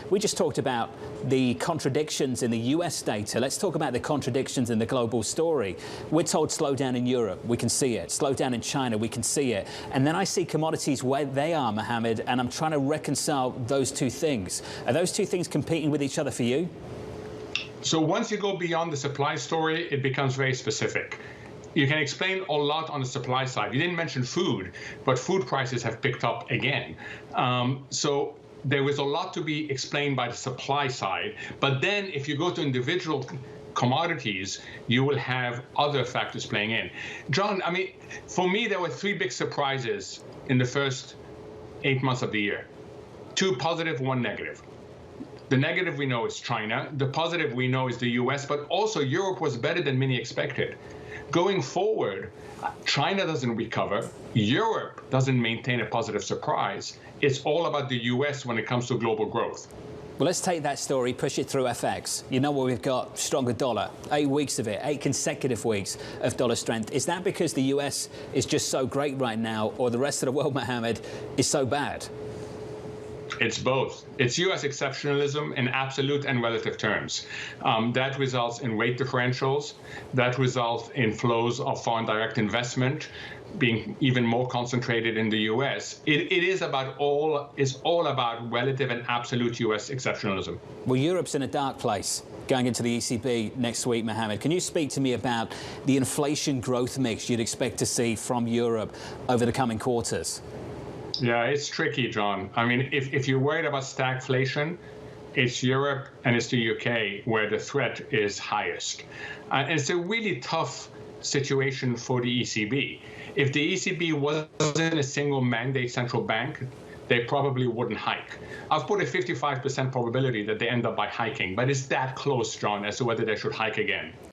We just talked about the contradictions in the US data. Let's talk about the contradictions in the global story. We're told slowdown in Europe, we can see it. Slowdown in China, we can see it. And then I see commodities where they are, Mohamed, and I'm trying to reconcile those two things. Are those two things competing with each other for you? So once you go beyond the supply story, it becomes very specific. You can explain a lot on the supply side. You didn't mention food, but food prices have picked up again. So there was a lot to be explained by the supply side. But then if you go to individual commodities, you will have other factors playing in. John, I mean, for me, there were three big surprises in the first 8 months of the year. 2 positive, 1 negative. The negative we know is China. The positive we know is the US, but also Europe was better than many expected. Going forward, China doesn't recover. Europe doesn't maintain a positive surprise. It's all about the US when it comes to global growth. Well, let's take that story, push it through FX. You know what we've got? Stronger dollar. 8 weeks of it, 8 consecutive weeks of dollar strength. Is that because the US is just so great right now, or the rest of the world, Mohamed, is so bad? It's both. It's U.S. exceptionalism in absolute and relative terms. That results in rate differentials. That results in flows of foreign direct investment being even more concentrated in the U.S. It's all about relative and absolute U.S. exceptionalism. Well, Europe's in a dark place going into the ECB next week, Mohamed. Can you speak to me about the inflation growth mix you'd expect to see from Europe over the coming quarters? Yeah, it's tricky, John. I mean, if you're worried about stagflation, it's Europe and it's the UK where the threat is highest. And it's a really tough situation for the ECB. If the ECB wasn't a single mandate central bank, they probably wouldn't hike. I've put a 55% probability that they end up by hiking, but it's that close, John, as to whether they should hike again.